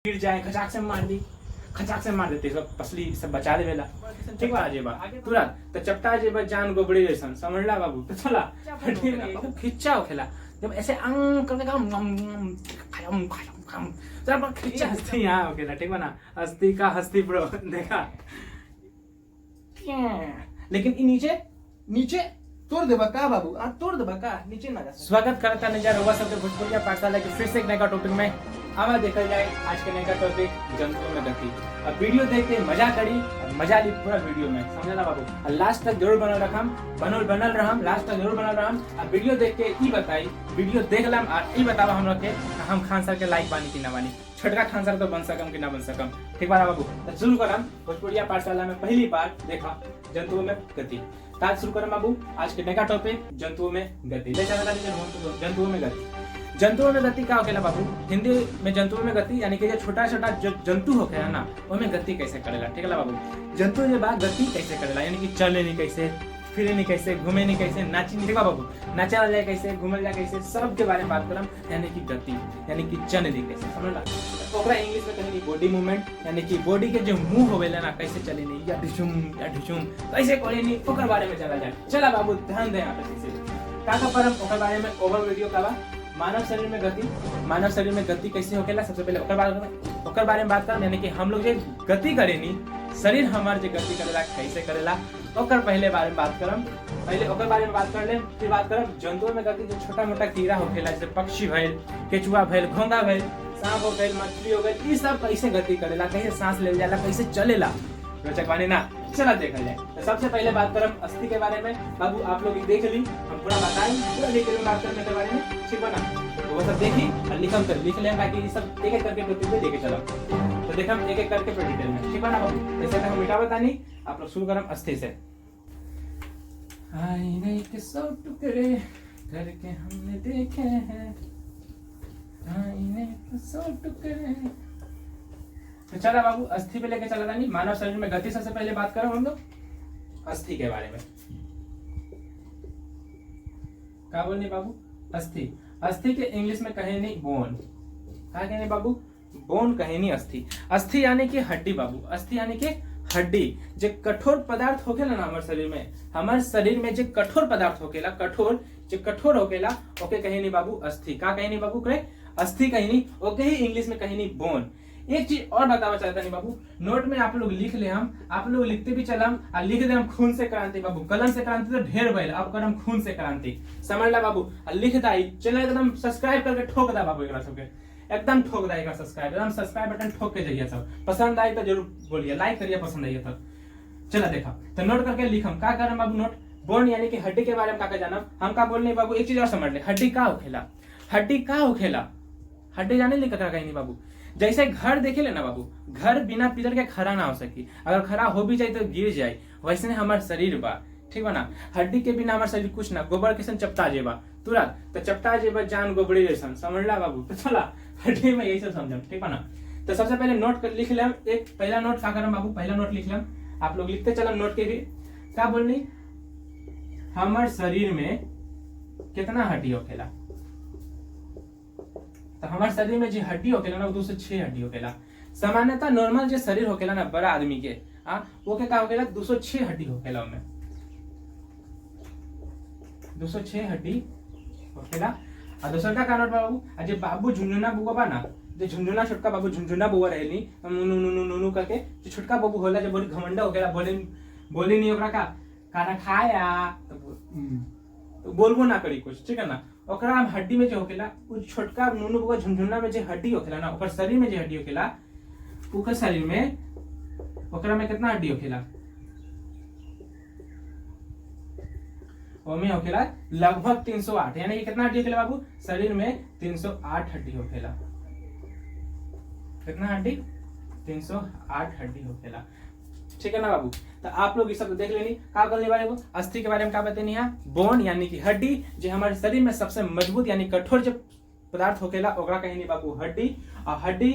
गिर जाए खचाक से मार देते सब पसली सब बचा लेवेला ठीक बा जेबा तुरंत तो चपटा जेबा जान गोबड़ी जैसन समझला बाबू तो चला हड्डी में एकदम खिच्चा होखेला जब ऐसे अंग करके खम जब खिच्चा हस्ती यहाँ होखेला ठीक बा ना हस्ती का हस्ती ब्रो देखा लेकिन ई नीचे तोड़ देबा का बाबू तोड़ देबा का नीचे ना जा। स्वागत करता नजर होगा सबके भोजपुरिया पाठशाला के फिर से एक नया टॉपिक में आवा देखा जाए। आज के नया टॉपिक जंतुओं में गति। अब वीडियो देखते मजा करी और मजा ली पूरा वीडियो में समझला बाबू और लास्ट तक जरूर बनल रहम लास्ट तक जरूर बनल रहम। अब वीडियो देख के ई बताई वीडियो देख लम और ई बतावा हम लोग के हम खान सर के लाइक बानी कि ना बानी छोटका खान सर तो बन सकम कि ना बन सकम ठीक बा बाबू। तो शुरू करम भोजपुरिया पाठशाला में पहली बार देखा जंतुओं में गति। आज शुरू करम बाबू आज के नया टॉपिक जंतुओं में गति। जंतुओं में गति जंतुओं में गति का होखेला बाबू। हिंदी में जंतुओं में गति यानी कि जो छोटा छोटा जंतु होखेला ना उनमें गति कैसे करेला ठीक है बाबू। जंतु जो बा गति कैसे करेला यानी कि चले नहीं कैसे फिरे नहीं कैसे घूमे नहीं कैसे नाची नहीं ठीक बा बाबू नाचा जाए कैसे घूमल जाए कैसे सब के बारे में बात करम यानी कि गति यानी कि चल नहीं कैसे समझला। ओकरा इंग्लिश में कहेंगे बॉडी मूवमेंट यानी कि बॉडी के जो मुंह होवेला ना कैसे चले नहीं या ढिचुम कैसे करे नहीं ओकर बारे में चला जाए। चला बाबू ध्यान दे यहाँ पे का परम ओकर बारे में ओवर वीडियो का बा। मानव शरीर में गति कैसे होखेला सबसे पहले ओकर बारे में बात करम यानी कि हम लोग जो गति करे नी शरीर हमार जो गति करेला कैसे करेला ओकर पहले बारे में बात करम। पहले ओकर बारे में बात कर ले फिर बात करम जंतुओं में गति जो छोटा मोटा कीड़ा होखेला जैसे पक्षी भइल केचुआ भइल घोंघा भइल सांप हो गइल मछली हो गइल ये सब कैसे गति करेला कैसे सांस ले जाला कैसे चलेला रोचक बानी ना। चला देखा जाए तो सबसे पहले बात करम अस्थि के बारे में बाबू। आप लोग देख ली हम पूरा बताएं पूरा डिटेल बात करने के बारे में ठीक बना वो सब देखी और लिखम कर लिख लें ताकि सब एक एक करके टॉपिक पे लेके चलो तो देखम एक एक करके पूरा डिटेल में ठीक बना बाबू। जैसे हम मिटा बतानी आप लोग शुरू करम अस्थि से। आईने के सौ टुकड़े करके हमने देखे हैं आईने के सौ टुकड़े। तो चला बाबू अस्थि पे लेके चला नहीं मानव शरीर में गति सबसे पहले बात करो हम लोग अस्थि के बारे में। क्या बोलने बाबू अस्थि के इंग्लिश में कहे नहीं बोन क्या कहने बाबू बोन कहे नहीं अस्थि यानी कि हड्डी बाबू। अस्थि यानी कि हड्डी जो कठोर पदार्थ होखेला ना हमारे शरीर में जो कठोर पदार्थ होखेला कठोर होखेला ओके कहे नहीं बाबू अस्थि। का कहे नहीं बाबू करे अस्थि कहे नहीं ओके ही इंग्लिश में कहे नहीं बोन। एक चीज और बतावा चाहता नहीं बाबू नोट में आप लोग लिख ले हम आप लोग लिखते भी चलम और लिख दे हम खून से क्रांति बाबू। कलम से क्रांति तो ढेर भइल अब करम खून से क्रांति समझ ला बाबू और लिख दाई चलो एकदम सब्सक्राइब करके ठोक दा बाबू एकरा सबके एकदम ठोक दा एकरा सब्सक्राइब एकदम सब्सक्राइब बटन ठोक के जाइए सब। पसंद आई तो जरूर बोलिए लाइक करिए पसंद आई तो चला देखा तो नोट करके लिखम का करम बाबू नोट बोन यानी कि हड्डी के बारे में का जानम हम का बोलने बाबू। एक चीज और समझ ले हड्डी का होखेला हड्डी जाने ले का कहीं नहीं बाबू। जैसे घर देखे ले ना बाबू घर बिना पिलर के खड़ा ना हो सकी अगर खड़ा हो भी जाए तो गिर जाए वैसे ने हमार शरीर बा ठीक बा ना। हड्डी के बिना हमार शरीर कुछ ना गोबर किसन चपटा जेबा तुरंत तो चपटा जेबा जान गोबड़ी जैसन समझला बाबू। तो चला हड्डी में यही सब समझम ठीक बा ना। तो सबसे पहले नोट कर लिख लेम एक पहला नोट का करम बाबू पहला नोट लिख लेम आप लोग लिखते चलम नोट के भी क्या बोलनी हमार शरीर में कितना हड्डी होखेला। तो हमारे शरीर में जो हड्डी होखेला ना वो 206 हड्डी होखेला। सामान्यतः नॉर्मल जो शरीर होखेला ना बड़ा आदमी के वो क्या होखेला 206 हड्डी होखेला उनमें 206 हड्डी होखेला। और दूसरा का नोट बाबू जो बाबू झुंझुना बुआ बा ना जो झुंझुना छोटका बाबू झुंझुना बुआ रहेली नुनु करके जो छोटका बाबू होला जो बड़ी घमंडा होखेला बोली नहीं ओकरा का खाना खाया तो बोलबो ना करी कुछ ठीक है ना। ओकरा हड्डी में जो होखेला उस छोटका नुनु बुआ झुंझुना में जो हड्डी होखेला ना ओकर शरीर में जो हड्डी होखेला ओकर शरीर में ओकरा में कितना हड्डी होखेला ओमे होखेला लगभग 308 यानी कि कितना हड्डी होखेला बाबू शरीर में 308 हड्डी होखेला। कितना हड्डी 308 हड्डी होखेला ठीक है ना बाबू। तो आप लोग ये सब देख लेनी का करने वाले को अस्थि के बारे में क्या बतानी है बोन यानी कि हड्डी जो हमारे शरीर में सबसे मजबूत यानी कठोर जो पदार्थ होखेला ओकरा कहीं नहीं बाबू हड्डी। और हड्डी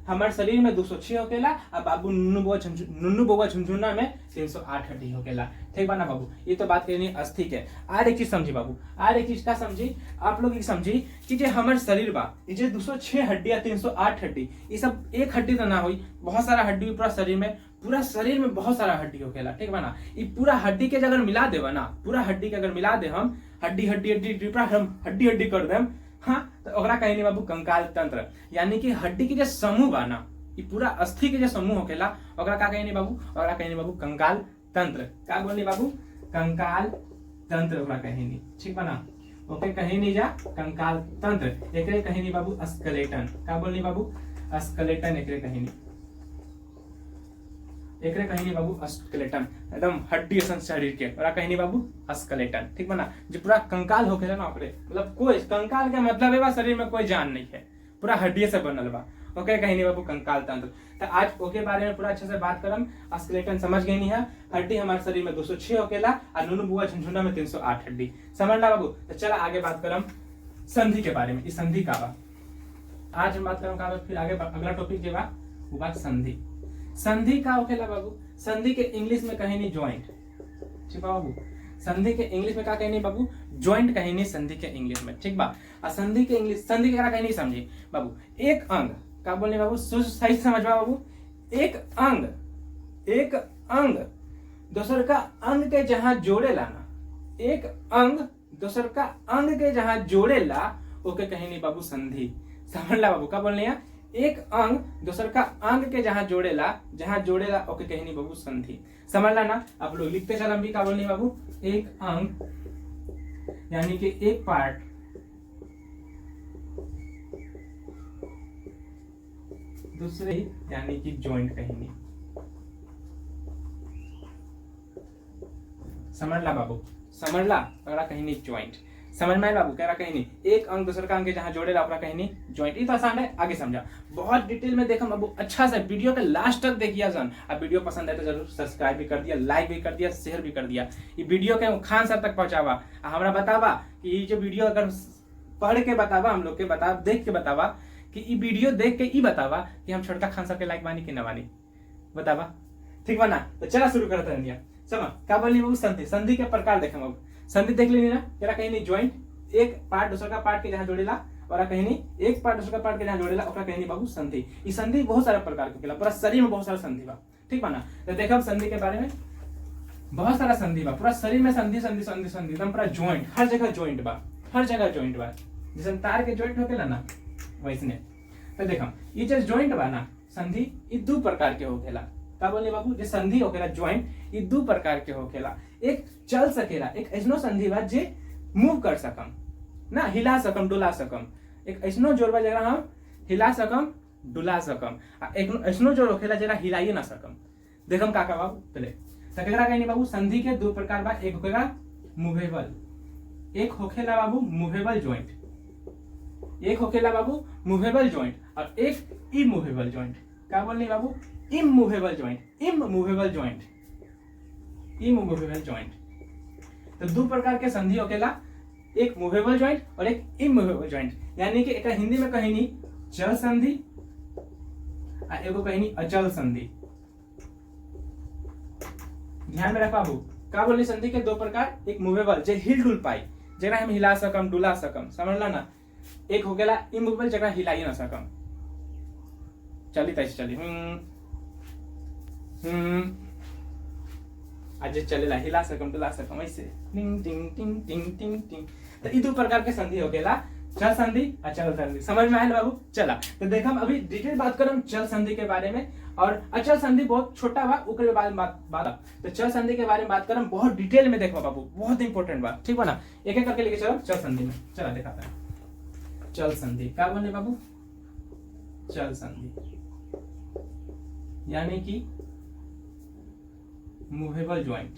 हमारे शरीर में 206 होकेला और बाबू नुन्नू बउआ झुनझुना में 308 हड्डी होकेला। ठीक बा ना बाबू, ये तो बात कहनी अस्थि के। आर एक चीज समझी बाबू, आर एक चीज का समझी आप लोग समझी कि जे हमारे शरीर बा ये 206 हड्डी या 308 हड्डी, ये सब एक हड्डी तो ना हुई, बहुत सारा हड्डी पूरा शरीर में बहुत सारा हड्डी होकेला। ठीक बा ना, ये पूरा हड्डी के अगर मिला देवा ना, पूरा हड्डी के अगर मिला दे हम हड्डी हड्डी हड्डी हम हड्डी हड्डी कर देम, हाँ, तो ओकरा कहीं नहीं बाबू कंकाल तंत्र, यानी कि हड्डी के जो समूह बा ना, ये पूरा अस्थि के जो समूह होकेला ओकरा का कहीं नहीं बाबू, ओकरा कहीं नहीं बाबू कंकाल तंत्र। का बोलनी बाबू, कंकाल तंत्र ओकरा कहीं नहीं। ठीक बा ना, ओके कहीं नहीं जा कंकाल तंत्र, एकरे कहीं नहीं बाबू स्केलेटन। का बोलनी बाबू, स्केलेटन एकरे कहीं नहीं, एकरे कहीं नहीं बाबू स्केलेटन, एकदम हड्डी असन शरीर के, और कहीं नहीं बाबू स्केलेटन। ठीक बना, जो पूरा कंकाल होके ना ओकरे, मतलब कोई कंकाल के मतलब है बा शरीर में कोई जान नहीं है, पूरा हड्डी से बनल बा। ओके कहीं नहीं बाबू कंकाल तंत्र। तो आज ओके बारे में पूरा अच्छे से बात करम। स्केलेटन समझ गई नहीं है, हड्डी हमारे शरीर में 206 होकेला और नुनु बुआ झुनझुना में 308 हड्डी, समझना बाबू। तो चला आगे बात करम संधि के बारे में। इस संधि का बा आज हम बात करम का, फिर आगे अगला टॉपिक जो बा वो बात संधि। संधि का होखेला बाबू, संधि के इंग्लिश में कहीं नहीं ज्वाइंट। ठीक बा बाबू, संधि के इंग्लिश में का कहीं नहीं बाबू, ज्वाइंट कहीं नहीं संधि के इंग्लिश में। ठीक बा, और संधि के इंग्लिश, संधि के कहीं नहीं समझी बाबू, एक अंग का बोलने बाबू, सही समझवा बाबू, एक अंग दूसर का अंग के जहां जोड़ेला ना, एक अंग दूसर का अंग के जहां जोड़ेला ओके कहीं नहीं बाबू संधि। समझ ला बाबू, का बोलने है, एक अंग दूसर का अंग के जहां जोड़ेला ओके कहीं नहीं बाबू संधि। समझ ला ना, आप लोग लिखते चलम भी। का बोलनी बाबू, एक अंग यानी कि एक पार्ट दूसरे यानी कि जॉइंट कहीं नहीं। समझ ला बाबू, समझ ला, अगला कहीं नहीं जॉइंट। समझ में आया बाबू, कह रहा कहीं नहीं, एक अंग दूसरे का अंग के जहां जोड़ेला ओकरा कहीं नहीं जॉइंट। ये तो आसान है, आगे समझा, बहुत डिटेल में देखा बाबू, अच्छा से वीडियो के लास्ट तक देखिए सन। अब वीडियो पसंद है तो जरूर सब्सक्राइब भी कर दिया, लाइक भी कर दिया, शेयर भी कर दिया। ये वीडियो के खान सर तक पहुंचावा, हमरा बतावा कि ये जो वीडियो अगर पढ़ के बतावा, हम लोग के बता देख के बतावा कि ये वीडियो देख के ई बतावा कि हम छोटका खान सर के लाइक बानी कि न बानी, बतावा। ठीक बना, तो चला शुरू करते हैं। समझ क्या बोलनी बाबू, संधि। संधि के प्रकार देखें बाबू, संधि देख लेनी ना, तेरा कहीं नहीं ज्वाइंट, एक पार्ट दूसरा का पार्ट के जहां जोड़ेला, और कहीं नहीं एक पार्ट दूसरा का पार्ट के जहां जोड़ेला ओकरा कहीं नहीं बाबू संधि। ये संधि बहुत सारे प्रकार के होखेला, पूरा शरीर में बहुत सारा संधि बा। ठीक बा ना, तो देखब संधि के बारे में, बहुत सारा संधि बा, पूरा शरीर में संधि संधि संधि संधि, एकदम पूरा ज्वाइंट, हर जगह ज्वाइंट बा, हर जगह ज्वाइंट बा, जैसे तार के ज्वाइंट होखेला ना वैसने। तो देखम ये जो ज्वाइंट बा ना संधि, ये दो प्रकार के होखेला। का बोले बाबू, जो संधि होखेला ज्वाइंट, ये दो प्रकार के होखेला। एक चल सकेला, एक ऐसनो संधि बा जे मूव कर सकम ना, हिला सकम, डुला सकम। एक ऐसनो जोड़ बा जरा हम हिला सकम, डुला सकम, आ एक ऐसनो जोड़ होखेला जरा हिलाइए ना सकम। देखम का बाबू पहले तकरा कहीं बाबू, संधि के दो प्रकार बा, एक होखेला मूवेबल, एक होखेला बाबू मूवेबल ज्वाइंट, एक होखेला बाबू मूवेबल ज्वाइंट, और एक इमूवेबल ज्वाइंट। क्या बोलनी बाबू, immovable joint, immovable joint, immovable joint. तो दो प्रकार के संधि होखेला, एक मूवेबल ज्वाइंट और एक इमूवेबल ज्वाइंट, यानी कि एक हिंदी में कहीं नहीं चल संधि और एगो कहीं नहीं अचल संधि। ध्यान में रख बाबू, का बोलनी संधि के दो प्रकार, एक मूवेबल जे हिल डुल पाई, जरा हम हिला सकम, डुला सकम, समझला ना। एक हो गया इमूवेबल, जरा हिलाइए ना सकम, चली तैसे चली आज चलेला, हिला सकम, डुला सकम, ऐसे टिंग टिंग टिंग टिंग टिंग टिंग। तो ये दो प्रकार के संधि होखेला, चल संधि, अचल संधि। समझ में आयल बाबू, चला तो देखम अभी डिटेल बात करम चल संधि के बारे में, और अचल संधि बहुत छोटा बा, ओकरे बारे में बात। तो चल संधि के बारे में बात करम, बहुत डिटेल में देखबा बाबू, बहुत इंपॉर्टेंट बा। ठीक बा ना, एक एक करके लेके चलो चल संधि में। चला दिखाता है चल संधि। क्या बोले बाबू, चल संधि यानी कि मूवेबल ज्वाइंट।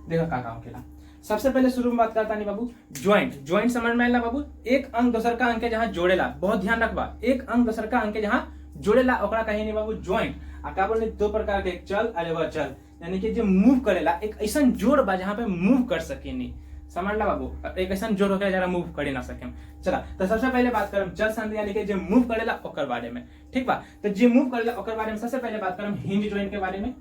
देखा का होखेला, सबसे पहले शुरू में बात करता नहीं बाबू ज्वाइंट। ज्वाइंट समझ में आया बाबू, एक अंग दूसर का अंग के जहां जोड़ेला, बहुत ध्यान रखबा, एक अंग दूसर का अंग के जहां जोड़ेला ओकरा कहीं नहीं बाबू ज्वाइंट। आ का बोलने दो प्रकार के, एक चल और एगो अचल, यानी कि जो मूव करेला, एक ऐसा जोड़ बा जहां पे मूव कर सकेनी। समझ ला बाबू, एक ऐसा जोड़ होकर जरा मूव करे ना सके। चला तो सबसे पहले बात करम जल संधि यानी कि जो मूव करेला ओकर बारे में, ठीक बा। तो जे मूव करेला ओकर बारे में सबसे पहले बात करम हिंज जॉइंट के बारे में।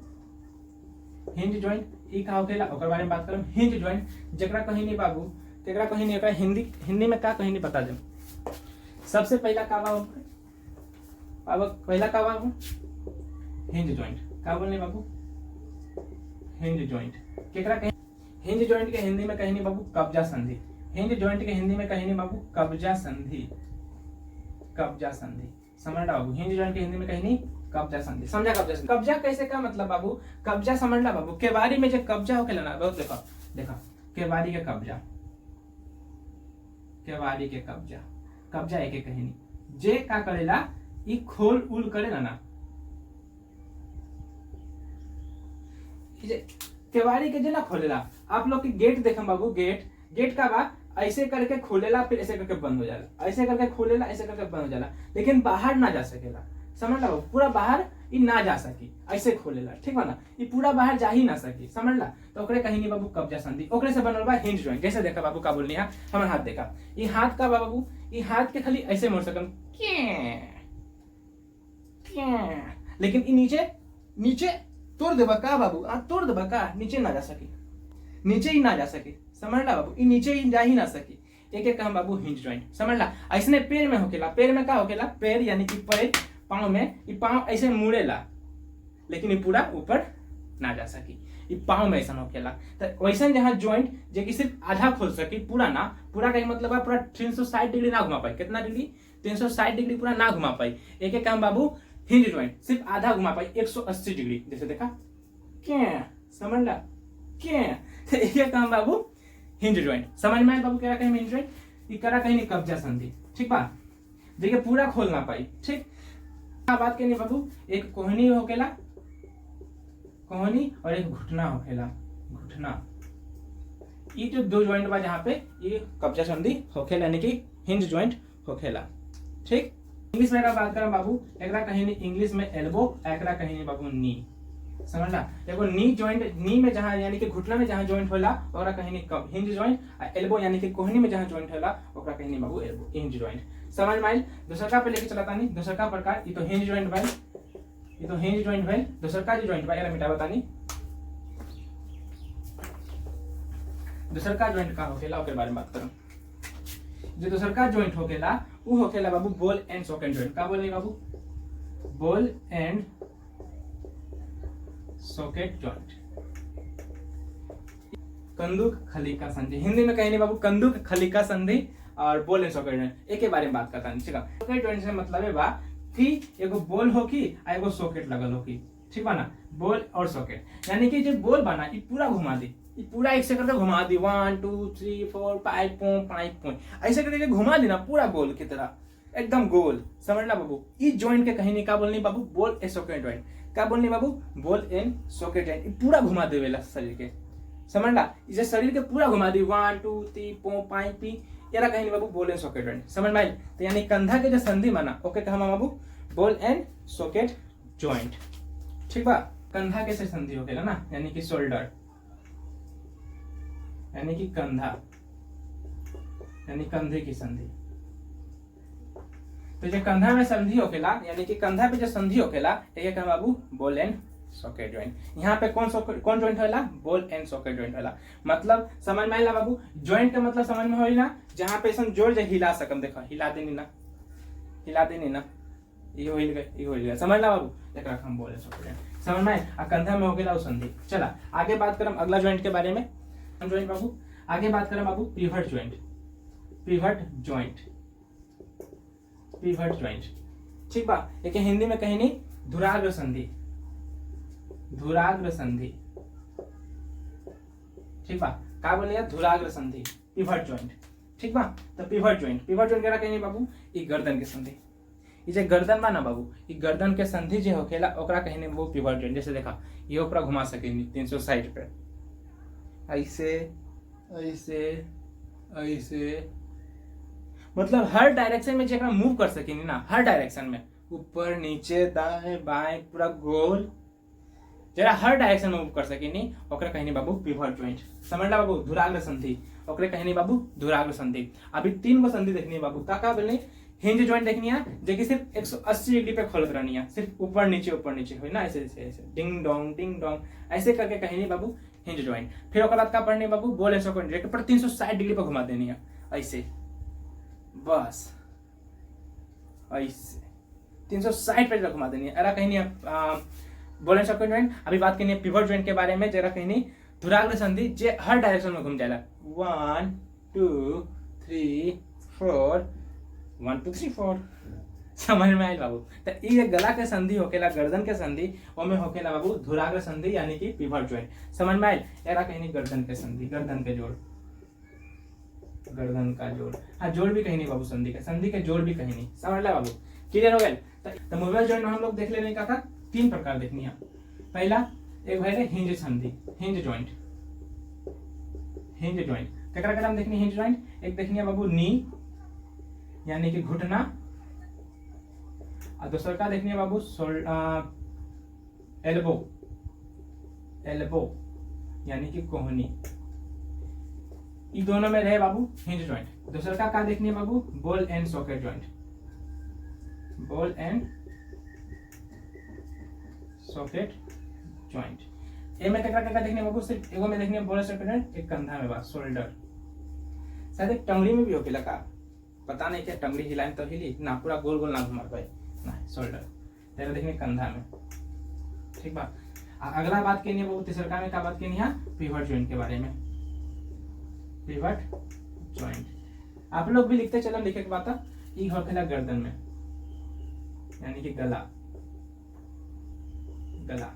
हिंज जॉइंट ई का होखेला ओकर बारे में बात करम। हिंज जॉइंट जेकरा कहीं नहीं बाबू, तेकरा कहीं नहीं, हिंदी में का कहीं नहीं बता दे। सबसे पहला का बाबू, पहला का बाबू हिंज जॉइंट, का बोलने बाबू हिंज जॉइंट केकरा कहीं। हिंज जॉइंट के हिंदी में कहीं नहीं बाबू कब्जा संधि। हिंज जॉइंट के हिंदी में कहीं नहीं बाबू कब्जा संधि, कब्जा संधि समझ ला बाबू। हिंज जॉइंट के हिंदी में कहीं नहीं कब्जा संधि, समझा। कब्जा संधि, कब्जा कैसे का मतलब बाबू, कब्जा समझ ला बाबू। केवाड़ी में जो कब्जा होके ना बहुत, देखो देखो केवाड़ी के कब्जा, केवाड़ी के कब्जा, कब्जा एक कहीं नहीं जे का करेला ई खोल उल करेला ना, केवाड़ी के जे ना खोलेला। आप लोग के गेट देखम बाबू, गेट का बा ऐसे करके खोलेला फिर ऐसे करके बंद हो जाला, ऐसे करके खोलेला ऐसे करके बंद हो जाला, लेकिन बाहर ना जा सकेला। समझ ला, पूरा बाहर ई ना जा सकी, ऐसे खोलेला, ठीक बा ना। ई पूरा बाहर जा ही ना सकी, समझ ला। तो ओकरे कहीं नहीं बाबू कब्जा संधि। ओकरे से बनल बा हिंज जॉइंट। जैसे देखा बाबू का बोलनी है, हमर हाथ देखा, ई हाथ का बा बाबू, ई हाथ के खाली ऐसे मोड़ सकम, लेकिन ई नीचे तोड़ देबा का बाबू, तोड़ देबा का, नीचे ना जा सकी, नीचे ही ना जा सकी, समझ ला बाबू। ई नीचे ही जा ही ना सकी, एक एक काम बाबू हिंज जॉइंट, समझ ला। ऐसने पैर में होकेला, पैर में का होकेला, पैर यानी कि पैर, पांव में, ई पांव ऐसे मुड़ेला लेकिन ये पूरा ऊपर ना जा सकी, ये पांव में ऐसा होकेला। तो वैसा जहां जॉइंट जे कि सिर्फ आधा खोल सकी, पूरा ना, पूरा का मतलब है पूरा 360 डिग्री ना घुमा पाई। कितना डिग्री, 360 डिग्री पूरा ना घुमा पाई। एक एक काम बाबू हिंज जॉइंट सिर्फ आधा घुमा पाई, 180 डिग्री। जैसे देखा क्या, समझ ला क्या। तो एक एक काम बाबू हिंज जॉइंट, समझ में आया बाबू। क्या कहीं हिंज जॉइंट, ये करा कहीं नहीं कब्जा संधि, ठीक बा। देखिए पूरा खोल ना पाई, ठीक। बात करनी बाबू, एक कोहनी होकेला, कोहनी, और एक घुटना होखेला, घुटना। ये जो दो जॉइंट बा जहां पे ये कब्जा संधि होखेला यानी कि हिंज जॉइंट होखेला, ठीक। इंग्लिश में बात करें बाबू, एकरा कहीं नहीं इंग्लिश में एल्बो, एकरा कहीं नहीं बाबू नी, समझ ला। देखो नी जॉइंट, नी में जहां यानी कि घुटना में जहां जॉइंट होला ओकरा कहीं नहीं हिंज जॉइंट, एल्बो यानी कि कोहनी में जहां जॉइंट होला ओकरा कहीं नहीं बाबू एल्बो, हिंज जॉइंट। समझ में आइल। दूसरा का पे लेके चलाता नहीं, दूसरा का प्रकार, ये तो हिंज जॉइंट भाई, ये तो हिंज जॉइंट भाई। दूसरा का जो जॉइंट भाई यार मिटा बतानी, दूसरा का जॉइंट का होखेला ओके बारे में बात करूं। जो दूसरा का जॉइंट होखेला वो होखेला बाबू बॉल एंड सॉकेट जॉइंट। का बोलनी बाबू, बॉल एंड सॉकेट जॉइंट, कंदुक खलिका संधि। हिंदी में कहीं नहीं बाबू कंदुक खलिका संधि और बॉल एंड सॉकेट जॉइंट एक ही बारे में बात करता है, ठीक है। सॉकेट जॉइंट से मतलब है बा कि एगो बॉल होकी आ एगो सॉकेट लगल होकी, ठीक बा ना। बॉल और सॉकेट यानी कि जो बॉल बना ये पूरा घुमा दी, ये पूरा एक से करके घुमा दी, 1 2 3 4 5 पॉइंट ऐसे करके घुमा दी ना पूरा गोल की तरह, एकदम गोल, समझ ला बाबू। इस जॉइंट के कहीं नहीं का बोलनी बाबू बॉल एंड सॉकेट जॉइंट। का बोलनी बाबू बॉल एंड सॉकेट जॉइंट, पूरा घुमा देवेला शरीर के, समझ ला। इसे शरीर के पूरा घुमा दी 1 2 3 4 5 यारा कहीं नहीं बाबू बॉल एंड सॉकेट जॉइंट, समझ में आइल। तो यानी कंधा के जो संधि माना ओके कहा बाबू बॉल एंड सॉकेट जॉइंट, ठीक बा। कंधा के से संधि होकेला ना यानी कि शोल्डर, यानी कि कंधा, यानी कंधे की संधि। तो जो कंधा में संधि होकेला यानी कि कंधा पे जो संधि होकेला एक है बाबू बॉल एंड सॉकेट जॉइंट। यहाँ पे कौन जॉइंट होला, बॉल एंड सॉकेट जॉइंट होला। मतलब समझ में आइला बाबू, जॉइंट का मतलब समझ में होई ना, जहाँ पे सन जोड़ हिला सकम, देखो हिला देनी ना, हिला देनी ना, ये हो गया, समझ ला बाबू। देखा हम बोले सॉकेट समझ में आ कंधा में होकेला संधि। चला आगे बात करम अगला जॉइंट के बारे में। जॉइंट बाबू आगे बात करम बाबू pivot joint, pivot joint, pivot joint, ठीक बा। एक हिंदी में कहीं नहीं धुराग्र संधि, धुराग्र संधि, ठीक बा। का बोलिए धुराग्र संधि, पिवट जॉइंट, ठीक बा। तो पिवट जॉइंट क्या कहीं बाबू ई गर्दन के संधि, ये जो गर्दन बा ना बाबू ई गर्दन के संधि जो होखेला ओकरा कहीं नहीं बाबू पिवट जॉइंट। जैसे देखा ये ऊपर घुमा सकेनी 360 पे, ऐसे ऐसे ऐसे, मतलब हर डायरेक्शन में जेकरा मूव कर सकेनी ना, हर डायरेक्शन में, ऊपर नीचे दाएं बाएं पूरा गोल, जरा हर डायरेक्शन में मूव कर सकेनी ओकरा कहीं नहीं बाबू पिवट जॉइंट, समझ ला बाबू। धुराग्र संधि ओकरे कहनी बाबू धुराग्र संधि। अभी 3 गो संधि देखनी है बाबू, का बोलनी, हिंज ज्वाइंट देखनी है जो कि सिर्फ 180 डिग्री पे खोलत रहनी है, सिर्फ ऊपर नीचे हो ना, ऐसे ऐसे डिंग डोंग ऐसे करके कहनी बाबू हिंज ज्वाइंट। फिर ओकर बाद का पढ़नी बाबू बॉल एंड सॉकेट डायरेक्ट पर 360 डिग्री पे घुमा देनी है, ऐसे बस ऐसे 360 पे घुमा देनी है। अरा कहनी है बॉल एंड सॉकेट ज्वाइंट। अभी बात करनी है पिवट ज्वाइंट के बारे में, जरा कहनी धुराग्र संधि जे हर डायरेक्शन में घूम जाएगा, 1 2 3 4 1 2 3 4 समझ में आयल बाबू। तो ये गला के संधि होकेला, गर्दन के संधि ओमे होकेला बाबू धुराग्र संधि यानी कि पिवट ज्वाइंट। समझ में आयल। एरा कहनी गर्दन के संधि, गर्दन के जोड़, गर्दन का जोड़, हाँ जोड़ भी कहीं नहीं बाबू, संधि के जोड़ भी कहीं नहीं। समझ ला बाबू, क्लियर हो गए। तो मूवेबल ज्वाइंट में हम लोग देख लेने का था 3 प्रकार देखनी है। पहला एक है हिंज संधि, हिंज ज्वाइंट, हिंज ज्वाइंट केकरा के नाम देखनी हिंज ज्वाइंट। एक देखनी है बाबू नी यानी कि घुटना, और दूसरा का देखनी है बाबू एल्बो, एल्बो यानी कि कोहनी। इन दोनों में रहे बाबू हिंज ज्वाइंट। दूसरा का देखनी है बाबू ball and socket joint, ball and socket joint. ए में केकरा देखनी है बाबू, सिर्फ एगो में देखनी है बॉल एंड सॉकेट ज्वाइंट, एक कंधा में बा शोल्डर, शायद एक टंगड़ी में भी होकेला का पता नहीं, क्या टंगड़ी हिलाए तो हिली ना, पूरा गोल गोल ना घुमा पाए ना, शोल्डर तेरा देखने कंधा में, ठीक बा। अगला बात करनी है बाबू तीसरा में, क्या बात करनी है पिवट ज्वाइंट के बारे में, पिवट ज्वाइंट। आप लोग भी लिखते चलो, लिखे के बात ई होखेला गर्दन में यानी कि गला, गला।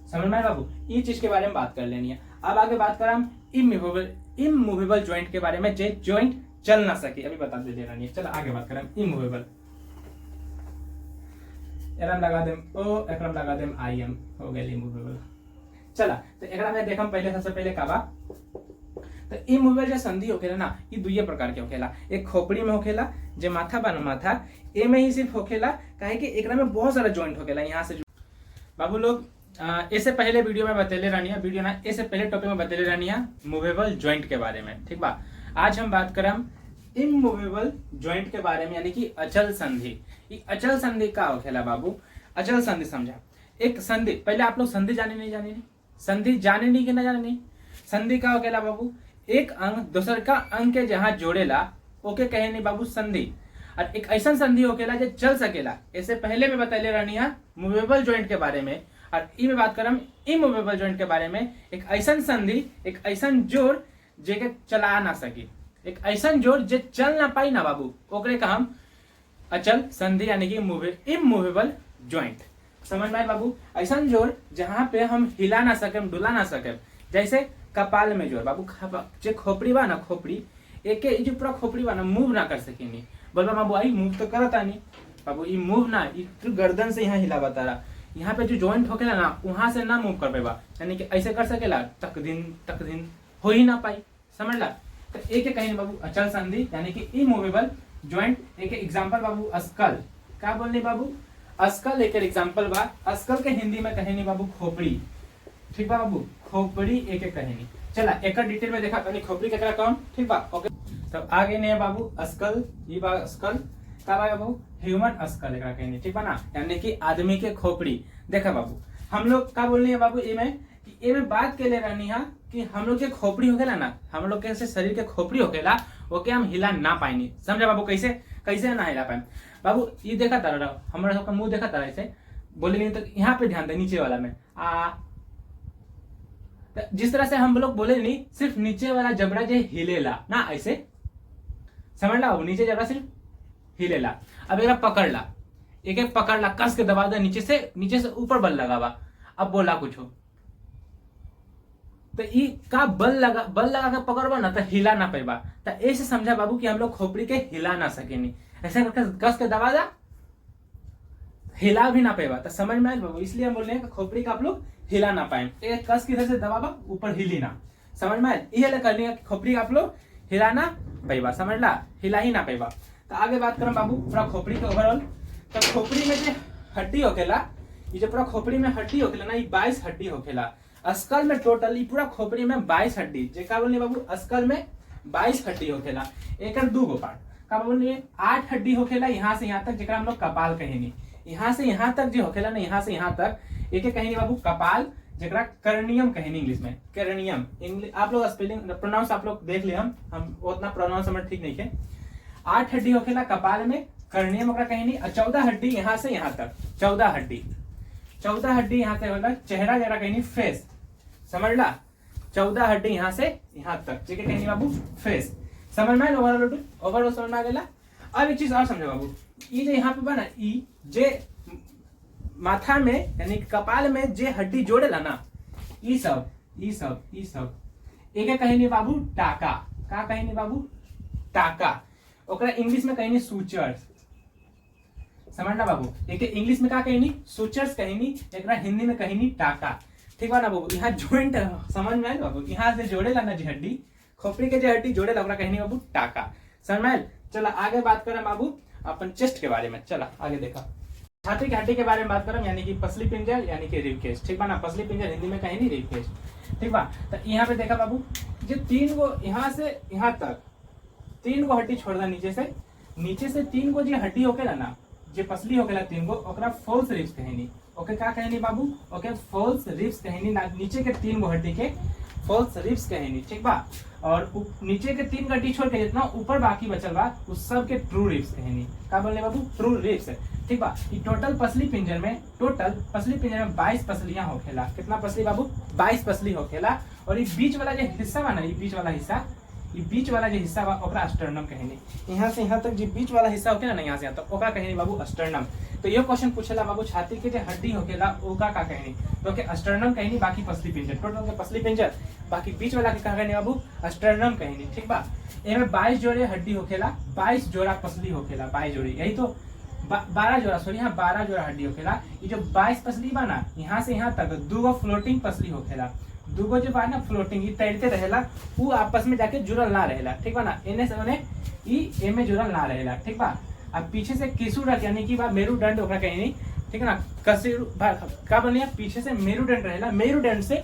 समझ में बाबू, ये चीज के बारे में बात कर लेनी है। अब आगे बात करें हम इमूवेबल ज्वाइंट के बारे में, जे ज्वाइंट चल ना सके, अभी बता दे रही है। चलो आगे बात करें इमूवेबल। एकराम लगा देम ओ, एकराम लगा देम आई एम, हो गया इमूवेबल। चला तो एकरा में देखम पहले, सबसे पहले का बा, तो इमूवेबल जो संधि होखेला ना, ये दुइये प्रकार के होखेला। एक खोपड़ी में होखेला, जे माथा बन माथा ए में ही सिर्फ होखेला, काहे कि एकरा में बहुत सारा ज्वाइंट होखेला। यहाँ से बाबू लोग इससे पहले वीडियो में बतेले रहनी है, वीडियो ना इससे पहले टॉपिक में बतेले रहनी है मूवेबल ज्वाइंट के बारे में, ठीक बा। आज हम बात करम इमूवेबल ज्वाइंट के बारे में, यानी कि अचल संधि। ये अचल संधि का होखेला बाबू, अचल संधि समझा। एक संधि, पहले आप लोग संधि जाने नहीं, संधि जाने नहीं कि ना जाने नहीं। संधि का होखेला बाबू, एक अंग दूसर का अंग के जहां जोड़ेला ओके कहे नहीं बाबू संधि। और एक ऐसा संधि होखेला जो चल सकेला, इससे पहले में बतैले रहनी है मूवेबल ज्वाइंट के बारे में। और ई में बात करम इमूवेबल ज्वाइंट के बारे में, एक ऐसा संधि, एक ऐसा जोड़ जे चला ना सकी, एक ऐसा जोड़ जे चल ना पाई ना बाबू, ओकरे का हम अचल संधि यानी कि इमूवेबल ज्वाइंट। समझ में बाबू, ऐसा जोड़ जहां पे हम हिला ना सके, डुला ना सके। जैसे कपाल में जोड़ बाबू, जे खोपड़ी बा ना, खोपड़ी एक जो पूरा खोपड़ी बा ना, मूव ना कर सकेनी। बोलबा बाबू आई मूव तो करता नहीं बाबू, ये मूव ना, ये गर्दन से यहाँ हिला बता रहा, यहाँ पे जो ज्वाइंट होकेला ना वहां से ना मूव कर पेबा, यानी कि ऐसे कर सकेला तक दिन हो ही ना पाई। समझ ला। तो एक कहीं बाबू अचल संधि यानी कि इमूवेबल ज्वाइंट। एक एग्जांपल बाबू अस्कल, क्या बोलनी बाबू अस्कल, एक एग्जांपल बा। अस्कल के हिंदी में कहेनी बाबू खोपड़ी, ठीक बा बाबू, खोपड़ी एक कहेनी। चला एक डिटेल में देखा कहीं खोपड़ी केकरा कौन, ठीक बा। ओके तब आगे ने बाबू अस्कल, ये बा अस्कल का बा बाबू ह्यूमन अस्कल एकरा कहनी, ठीक बा ना, यानी कि आदमी के खोपड़ी। देखा बाबू हम लोग का बोलनी है बाबू ए में बात के लिए रहनी है कि हम लोग के खोपड़ी होखेला ना, हम लोग के शरीर के खोपड़ी होखेला, ओके हम हिला ना पाएनी। समझा बाबू, कैसे कैसे ना हिला पाए बाबू। ये देखा तारा हमारा सबका मुंह देखा तारा, ऐसे बोले नहीं तो यहाँ पे ध्यान दे, नीचे वाला में जिस तरह से हम लोग बोले नहीं, सिर्फ नीचे वाला जबड़ा जो हिलेला ना, ऐसे समझ ला, नीचे जबड़ा सिर्फ हिलेला। अब एक पकड़ ला, एक पकड़ ला, कस के दबा दे, नीचे से ऊपर बल लगावा। अब बोला कुछ हो तो ई का बल लगा के पकड़बा ना तो हिला ना पेबा। तो ऐसे समझा बाबू कि हम लोग खोपड़ी के हिला ना सकेनी, ऐसा करके कस के दबा दा, हिला भी ना पेबा। तो समझ में आए बाबू, इसलिए हम बोल रहे हैं कि खोपड़ी का आप लोग हिला ना पाए, एक कस की तरह से दबाबा, ऊपर हिली ना। समझ में आए, ये करनी है कि खोपड़ी का आप लोग हिला ना पेबा, समझ ला, हिला ही ना पेबा। तो आगे बात करें बाबू पूरा खोपड़ी के ओवरऑल। तो खोपड़ी में जो हड्डी होखेला, ये जो पूरा खोपड़ी में हड्डी होखेला ना, ये 22 हड्डी होखेला। अस्कल में टोटली पूरा खोपड़ी में 22 हड्डी, जे का बोलनी बाबू अस्कल में 22 हड्डी होखेला। एकर दूगो पार्ट का बोलनी 8 हड्डी होखेला यहाँ से यहाँ तक, जेकरा हम लोग कपाल कहेनी। यहाँ से यहाँ तक जो होखेला ना, यहाँ से यहाँ तक एक कहेनी बाबू कपाल, जेकरा कर्नियम कहेनी इंग्लिश में, कर्नियम। इंग्लिश आप लोग स्पेलिंग प्रोनाउंस आप लोग देख लिया, हम उतना प्रोनाउंस हमारे ठीक नहीं है। 8 हड्डी होखेला कपाल में, कर्नियम ओकरा कहेनी। 14 हड्डी यहाँ से यहाँ तक, 14 हड्डी यहाँ से होला चेहरा, जरा कहेनी फेस, समझ ला। 14 हड्डी यहाँ से यहाँ तक, ठीक है कहेनी बाबू फेस। समझ में ओवरऑल समझ में आ गया। अब एक चीज और समझो बाबू, ये जो यहाँ पे बना ई जे माथा में यानी कपाल में जे हड्डी जोड़ेला ना, ई सब एक कहेनी बाबू टाका। का कहेनी बाबू टाका, ओकरा इंग्लिश में कहेनी सूचर्स, समझना बाबू। एक इंग्लिश में का कहेनी सूचर्स कहेनी, एकरा हिंदी में कहेनी टाका, ठीक बा ना बाबू। यहाँ ज्वाइंट समझ में आयल बाबू, यहाँ से जोड़ेला ना जी हड्डी, खोपड़ी के जो हड्डी जोड़ेला ओकरा कहेनी बाबू टाका, समझ में आयल। चला आगे बात करें बाबू अपन चेस्ट के बारे में। चला आगे देखा, छाती की हड्डी के बारे में बात करें, यानी कि पसली पिंजर यानी कि रिब केज, ठीक बा ना। पसली पिंजर हिंदी में कहेनी रिब केज, ठीक बा। तो यहाँ पे देखा बाबू, जो 3 गो यहाँ से यहाँ तक 3 गो हड्डी छोड़ दा, नीचे से 3 गो जो हड्डी होकेला ना, जो पसली होकेला 3 गो, ओकरा फॉल्स रिब्स कहेनी। ओके का कहेनी बाबू, ओके फॉल्स रिब्स कहेनी। नीचे के 3 गो हड्डी के फॉल्स रिब्स कहेनी, ठीक बा। और नीचे के 3 हड्डी छोड़ के जितना ऊपर बाकी बचल बा उस सब के ट्रू रिब्स कहेनी। का बोलने बाबू ट्रू रिब्स, ठीक बा। ये टोटल पसली पिंजर में 22 पसलियां होखेला। कितना पसली बाबू, 22 पसली होखेला। और ये बीच वाला जो हिस्सा बा ना, ये बीच वाला जो हिस्सा बा ओकरा स्टर्नम कहेनी। यहाँ से यहाँ तक जो बीच वाला हिस्सा होखेला ना, यहाँ से यहाँ तक ओकरा कहेनी बाबू स्टर्नम। तो ये क्वेश्चन पूछेला बाबू, छाती के जो हड्डी होखेला ओका का कहेनी, तो के स्टर्नम कहेनी। बाकी पसली पिंजर टोटल के पसली पिंजर, बाकी बीच वाला के का कहेनी बाबू स्टर्नम कहेनी, ठीक बा। एमे 22 जोड़े हड्डी होखेला, 22 जोड़ा पसली होखेला, 22 जोड़ी, यही तो 12 जोड़ा, सॉरी यहाँ 12 जोड़ा हड्डी होखेला। ये जो 22 पसली बा ना, यहाँ से यहाँ तक 2 गो फ्लोटिंग पसली होखेला। 2 गो जो बा ना फ्लोटिंग, ये तैरते रहेला, वो आपस में जाके जुड़ल ना रहेला, ठीक बा ना। एने से ओने ई ए में जुड़ल ना रहेला, ठीक बा। अब पीछे से केसुरक यानी कि बा मेरुदंड ओकरा कहेनी, ठीक है ना। कसिरु का बनिया पीछे से मेरुदंड रहेला, मेरुदंड से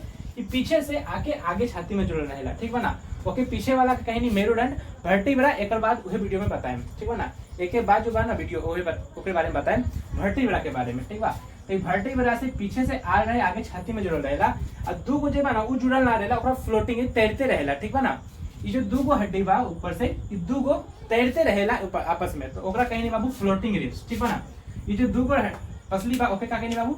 पीछे से आके आगे छाती में जुड़ल रहेला, ठीक बा ना। ओके पीछे वाला का कहेनी मेरुदंड। वर्टिब्रा एकर बाद उहे वीडियो में बताएं, ठीक बा ना। एक के बाद जो बा ना वीडियो ओके बारे में बताएं, वर्टिब्रा के बारे में, ठीक बा। तो वर्टिब्रा से पीछे से आ रहे आगे छाती में जुड़ल रहेला। और 2 गो जे बा ना उ जुड़ल ना रहेला, ओकरा फ्लोटिंग तैरते रहेला, ठीक बा ना। ये जो 2 गो हड्डी बा ऊपर से, ये 2 गो तैरते रहेला ऊपर आपस में, तो ओकरा कहेनी बाबू फ्लोटिंग रिब्स, ठीक बा ना। ये जो 2 गो पसली बा ओके का कहेनी बाबू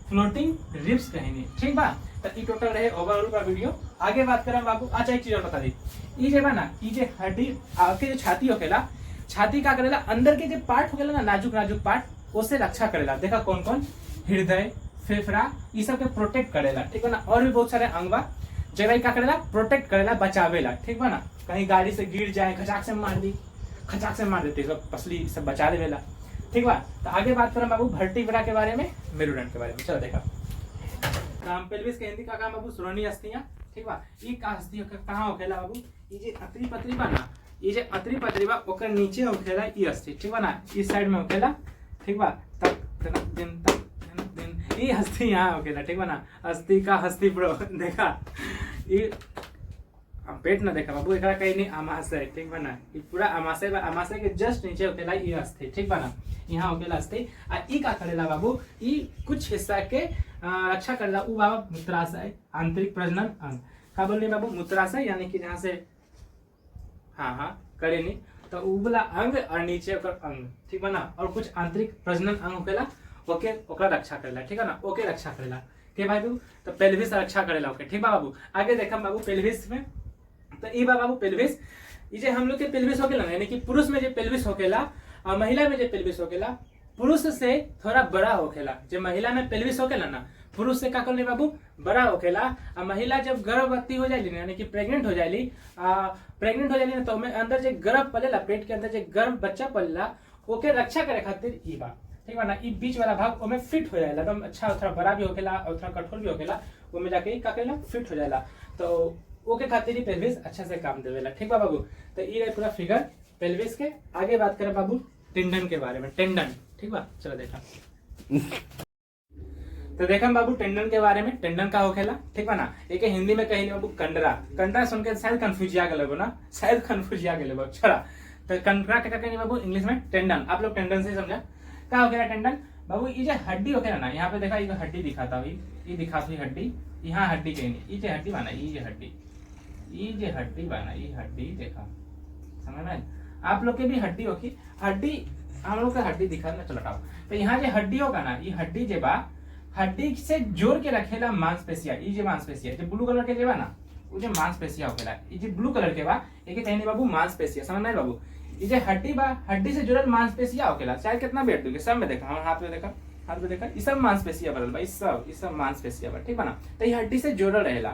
फ्लोटिंग रिब्स कहेनी, ठीक बा। तो ये टोटल रहे ओवरऑल का वीडियो। आगे बात करें बाबू, अच्छा एक चीज और बता दी, ये जे बा ना, ये जे हड्डी आके जो छाती होखेला, छाती का करेला अंदर के जो पार्ट होखेला ना, नाजुक पार्ट, उससे रक्षा करेला। देखा कौन कौन, हृदय, फेफड़ा, ये सब के प्रोटेक्ट करेला, ठीक बा ना। और भी बहुत सारे अंग बा जगह का करेला, प्रोटेक्ट करेला, बचावेला, ठीक बा ना। कहीं गाड़ी से गिर जाए, खचाक से मार देते सब पसली सब बचा लेवेला, ठीक बा। तो आगे बात करें बाबू वर्टिब्रा के बारे में, मेरुदंड के बारे में। चलो देखा, काम पेल्विस के हिंदी का काम बाबू श्रोणीय अस्थियां, ठीक बा। ई का अस्थि कहां होखेला बाबू, ये जे अतरी पतरी बा ना, ये जे अतरी पतरी बा ओकर नीचे होखेला ई अस्थि, ठीक बा ना। इस साइड में होखेला, ठीक बा। तक दिन ये अस्थि यहाँ होखेला, ठीक बा ना। अस्थि का हस्ती ब्रो देखा, ये पेट ना देखा बाबू, एकरा कहीं नहीं आमाशय, ठीक बा ना। ये पूरा आमाशय बा, आमाशय के जस्ट नीचे होखेला ई अस्थि, ठीक बा ना। यहाँ होखेला अस्थि। आ ई का करेला बाबू, ई कुछ हिस्सा के रक्षा करेला, उ बाबा मूत्राशय, आंतरिक प्रजनन अंग। का बोलने बाबू मूत्राशय यानी कि जहाँ से हाँ करेनी, तो उबला अंग और नीचे ओकर अंग, ठीक बा ना। और कुछ आंतरिक प्रजनन अंग होखेला, ओके ओकरा रक्षा करेला, ठीक है ना। ओके रक्षा करेला के भाई बाबू, तो पेल्विस रक्षा करेला, ओके ठीक बा बाबू। आगे देखम बाबू पेल्विस में, तो ई बा बाबू पेल्विस। ये जे हम लोग के पेल्विस होकेला यानी कि पुरुष में जो पेल्विस होकेला और महिला में जो पेल्विस होकेला, पुरुष से थोड़ा बड़ा होखेला। जो महिला में पेल्विस होकेला ना, पुरुष से का करले बाबू बड़ा होखेला। और महिला जब गर्भवती हो जाएगी यानी कि प्रेग्नेंट हो जाएगी ना, तो अंदर जो गर्भ पलेला, पेट के अंदर जो गर्भ बच्चा पलेला, ओके रक्षा करे खातिर ई बा, ठीक बा ना। ई बीच वाला भाग ओमे फिट हो जाएला, एकदम अच्छा, थोड़ा बड़ा भी होखेला और थोड़ा कठोर भी होखेला, ओमे जाके का करेला फिट हो जाएला। तो ओके खातिर पेल्विस अच्छा से काम देवेला, ठीक बा बाबू। तो ई रहे पूरा फिगर पेल्विस के। आगे बात करें बाबू टेंडन के बारे में, टेंडन, ठीक बा। चलो देखा, तो देखम बाबू टेंडन के बारे में, टेंडन का होखेला, ठीक बा ना। एक हिंदी में कही बाबू कंडरा, कंडरा सुन के शायद कंफ्यूजिया गए ना, शायद कंफ्यूजिया गए छोड़ा। तो कंडरा क्या कहेंगे बाबू इंग्लिश में टेंडन, आप लोग टेंडन से समझा क्या होखेला टेंडन बाबू। ये जो हड्डी होखेला ना, यहाँ पे देखा ये हड्डी दिखाता हुई, ये दिखाती हुई हड्डी, यहाँ हड्डी कहेंगे, ये जो हड्डी बना, ये जो हड्डी, ये जो हड्डी बना, ये हड्डी देखा समझ में, आप लोग के भी हड्डी होगी, हड्डी हम लोग का हड्डी दिखा ना, चलो हटाओ। तो यहाँ जो हड्डी होगा ना, ये हड्डी जे बा, हड्डी से जोड़ के रखेला मांसपेशिया, ये जो मांसपेशिया जो ब्लू कलर के जे बा ना, वो जो मांसपेशिया होखेला, ये जो ब्लू कलर के बा, एक कहने बाबू मांसपेशिया, समझ में बाबू। ये जो हड्डी बा, हड्डी से जुड़ल मांसपेशिया होखेला, चाहे कितना वेट दोगे, सब में देखा, हाथ में देखा, हाथ में देखा, ये सब मांसपेशिया बनल बा, ये सब मांसपेशिया बा, ठीक बा ना। तो ये हड्डी से जुड़ल रहेला।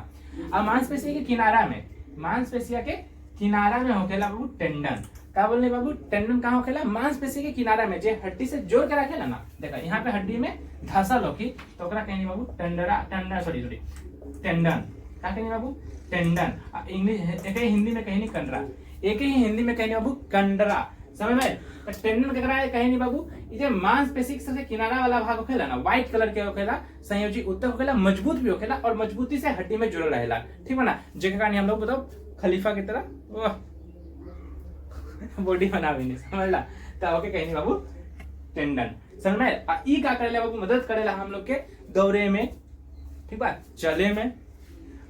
अब मांसपेशिया के किनारा में, मांसपेशिया के किनारा में होखेला बाबू टेंडन, क्या बोलने बाबू, टेंडन कहाँ होखेला, मांसपेशी के किनारा में, जे हड्डी से जोड़ के रखेला ना, देखा यहाँ पे हड्डी में धसल होखी, तो ओकरा कहनी बाबू टेंडरा, टेंडन, सॉरी टेंडन, क्या कहनी बाबू टेंडन। इंग्लिश एक ही हिंदी में कहनी कंडरा, एक ही हिंदी में कहनी बाबू कंडरा, समझ में। तो टेंडन केकरा है कहनी बाबू, ये जो मांसपेशी के सबसे किनारा वाला भाग होखेला ना, व्हाइट कलर के होखेला, संयोजी उत्तक होखेला, मजबूत भी होखेला और मजबूती से हड्डी में जुड़ल रहेला, ठीक है ना। जेकरा हम लोग बताओ खलीफा की तरह बॉडी बना भी नहीं, समझला। तो ओके कहनी बाबू टेंडन, समझ में। ई का करेला बाबू, मदद करेला हम लोग के दौरे में, ठीक बा, चले में,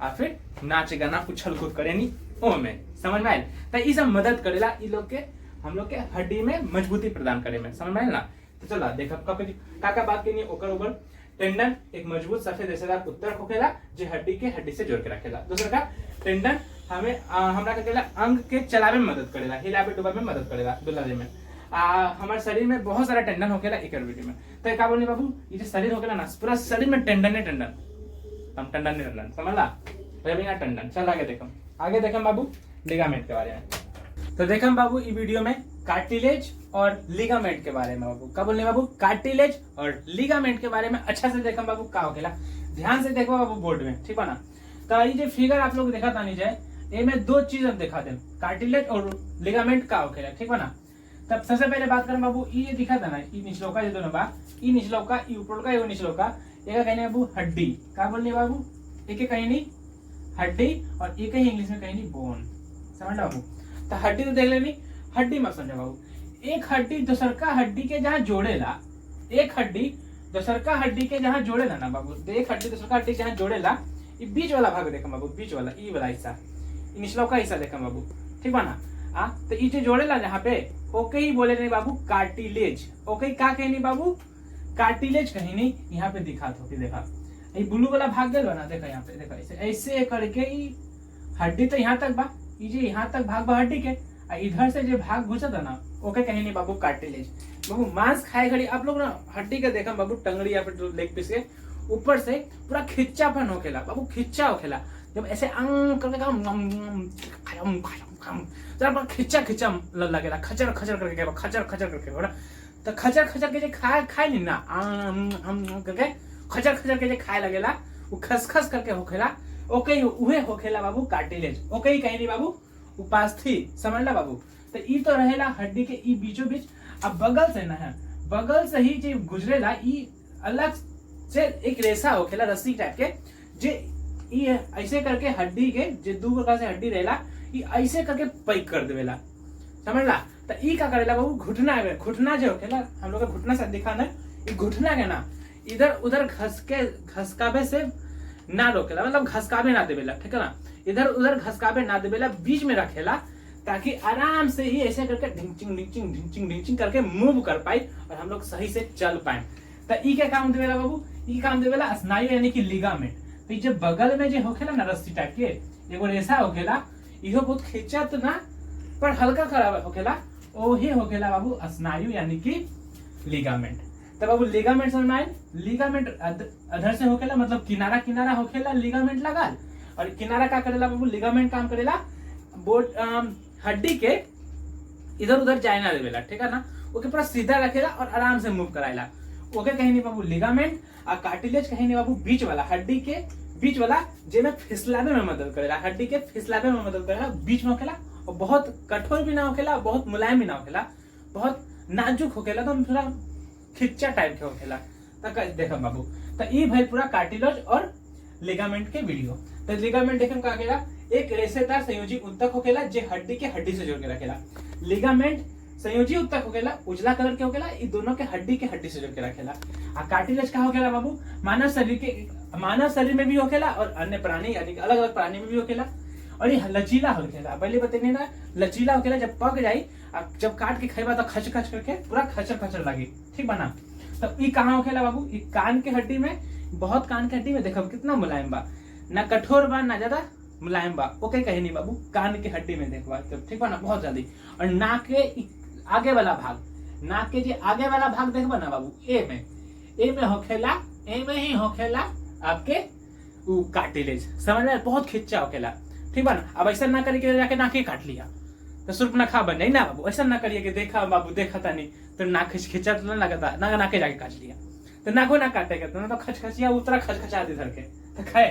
और फिर नाच गाना उछल कूद करे नी ओ में, समझ में आयल। तो ई सब मदद करेला ई लोग के, हम लोग के हड्डी में मजबूती प्रदान करे में, समझ में आयल ना। तो चला देखा का बात करनी ओकर ऊपर। टेंडन एक मजबूत सफेद रेशेदार उत्तक होखेला, जो हड्डी से जोड़ के रखेला। दूसरा का टेंडन हमें हमरा करेला अंग के चलावे में मदद करेला, हिलावे डुबावे में मदद करेला, दुलारे में। हमारे शरीर में बहुत सारा टेंडन होखेला एक वीडियो में। तो क्या बोलनी बाबू, ये जो शरीर होखेला ना, पूरा शरीर में टेंडन है, टेंडन हम टेंडन नहीं टेंडन, समझला टेंडन। चल आगे देखम बाबू लिगामेंट के बारे में। तो देखम बाबू ये वीडियो में कार्टिलेज और लिगामेंट के बारे में बाबू, क्या बोलने बाबू, कार्टिलेज और लिगामेंट के बारे में अच्छा से देखम बाबू का होखेला। ध्यान से देखो बाबू बोर्ड में, ठीक है ना। तो ये जो फिगर आप लोग देखा तानी जाए, ये में दो चीज हम दिखा दें, कार्टिलेज और लिगामेंट का होखेला, ठीक है ना। तब सबसे पहले बात करें बाबू, ये दिखा था ना, ये निचलौका जो दोनों बा, ये निचलौका, ये ऊपरका, ये निचलौका, एक कहने बाबू हड्डी, क्या बोलने बाबू, एक कहीं नहीं हड्डी और एक ही इंग्लिश में कहीं नहीं बोन, समझ बाबू। तो हड्डी तो देख लेनी, हड्डी मत समझो बाबू। एक हड्डी दूसरका हड्डी के जहाँ जोड़ेला, एक हड्डी दूसरका हड्डी के जहाँ जोड़ेला ना बाबू, तो एक हड्डी दूसरका हड्डी जहाँ जोड़ेला, ये बीच वाला भाग देखा बाबू, बीच वाला ये वाला हिस्सा, निचलौका हिस्सा देखा बाबू, ठीक बा ना। तो ये जो जोड़ेला जहाँ पे, ओके ही बोले नहीं बाबू कार्टिलेज, ओके का कहीं नहीं बाबू कार्टिलेज कहीं नहीं, यहाँ पे दिखा तो देखा ये ब्लू वाला भाग गया ना, देखा यहाँ पे, देखा ऐसे करके हड्डी तो यहाँ तक बा, ये जो यहाँ तक भाग बा हड्डी के, इधर से जो भाग घुसा था ना, ओके कहीं नहीं बाबू कार्टिलेज। बाबू मांस खाए घड़ी आप लोग ना हड्डी के देखा बाबू, टंगड़ी या फिर लेग पीस के ऊपर से पूरा खिच्चापन होखेला बाबू, खिच्चा होखेला, जब ऐसे अंग करके जब खिच्चा लगेला, खचर खचर करके, खचर खचर करके बोला, तो खचर खचर के जो खाए नहीं ना, करके खचर खचर के जो खाए लगेला, वो खसखस करके होखेला, ओके उहे होखेला बाबू कार्टिलेज, ओके ही कहीं नहीं बाबू उपास्थि, समझला बाबू। तो ई तो रहेला हड्डी के ई बीचों बीच। अब बगल से ना है, बगल से ही जो गुजरेला, ई अलग से एक रेशा होखेला रस्सी टाइप के, जे ये ऐसे करके हड्डी के जे दू प्रकार से हड्डी रहेला, ये ऐसे करके पैक कर देवेला, समझला। तो ई का करेला बाबू घुटना में, घुटना जो होखेला हम लोग का घुटना से दिखा ना, ये घुटना के ना इधर उधर घसकावे से ना रोकेला, मतलब घसकावे ना देवेला, ठीक है ना, इधर उधर घसकावे ना देवेला, बीच में रखेला, ताकि आराम से ही ऐसे करके ढिंचिंग ढिंचिंग ढिंचिंग ढिंचिंग करके मूव कर पाए और हम लोग सही से चल पाए। तो ई क्या काम देवेला बाबू, ई काम देवेला स्नायु यानी कि लिगामेंट। तो जो बगल में जो होखेला ना रस्सी टाइप के एगो रेशा होखेला, इहो बहुत खिंचा तो ना पर हल्का खराब होखेला, ओही होखेला बाबू स्नायु यानी कि लिगामेंट। तो बाबू लिगामेंट समझ में आए, लिगामेंट अधर से होखेला, मतलब किनारा किनारा होखेला लिगामेंट लगाल, और किनारा का करेला बाबू, लिगामेंट काम करेला बोट हड्डी के इधर उधर जाए ना देवेला, ठीक है ना, ओके पूरा सीधा रखेला और आराम से मूव कराएला, ओके कहीं नहीं बाबू लिगामेंट। और कार्टिलेज कहीं नहीं बाबू बीच वाला, हड्डी के बीच वाला, जेमे फिसलावे में मदद करेला, हड्डी के फिसलावे में मदद करेला, बीच में होखेला, और बहुत कठोर भी ना होखेला, बहुत मुलायम भी ना होखेला, बहुत नाजुक होखेला, तो थोड़ा खिच्चा टाइप के होखेला। देखा बाबू, तो ये भाई पूरा कार्टिलेज और लिगामेंट के वीडियो। तो लिगामेंट देखे का अकेला एक रेशेदार संयोजी ऊतक होकेला जे हड्डी के हड्डी से जोड़ के रखेला। लिगामेंट संयोजी ऊतक होकेला उजला कलर के होकेला, ये दोनों के हड्डी से जोड़ के रखेला। आ कार्टिलेज का होकेला बाबू मानव शरीर में भी होकेला और अन्य प्राणी यानी अलग अलग प्राणी में भी होकेला। और ये लचीला होकेला, पहले बतेने ना लचीला होकेला, जब पक जाई जब काट के खाइबा तो खच खच करके पूरा खचर खचर लगी, ठीक बना। तो ये कहाँ होकेला बाबू, ये कान के हड्डी में, बहुत कान के हड्डी में देखो कितना मुलायम बा, ना कठोर बा ना ज्यादा मुलायम बा, ओके कहीं नहीं बाबू, कान के हड्डी में देखबा तो ठीक बा ना, बहुत जल्दी। और नाक के आगे वाला भाग, नाक के जो आगे वाला भाग देखबा ना बाबू, ए में होखेला, ए में ही होखेला आपके कार्टिलेज, समझ में, बहुत खिंचा होखेला, ठीक बा ना। अब ऐसा ना करिए कि जाके नाके काट लिया तो सिर्फ नखा बन जाए ना बाबू, ऐसा ना करिए कि देखा बाबू देखा था नहीं तो नाक खिंचा तो ना लगता ना, नाके जाके काट लिया तो नाको ना काटेगा तो ना तो खचखचिया उतरा खचखचा दी धर के तो खाए।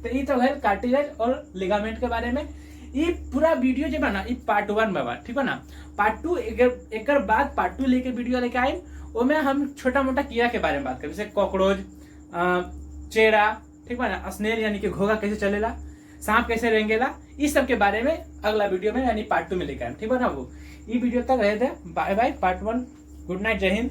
तो ये तो है कार्टिलेज और लिगामेंट के बारे में। ये पूरा वीडियो जो बना ये पार्ट 1 में बा, ठीक है ना। पार्ट 2 एक बाद पार्ट 2 लेके वीडियो लेके आए, उसमें हम छोटा मोटा कीड़ा के बारे में बात करें, जैसे कॉकरोच, चेरा, ठीक है ना, स्नेल यानी कि घोगा कैसे चलेला, सांप कैसे रेंगेला, इस सब के बारे में अगला वीडियो में यानी पार्ट 2 में लेकर आए, ठीक है ना। वो ये वीडियो तक रहे थे, bye bye, part 1, good night, जय हिंद।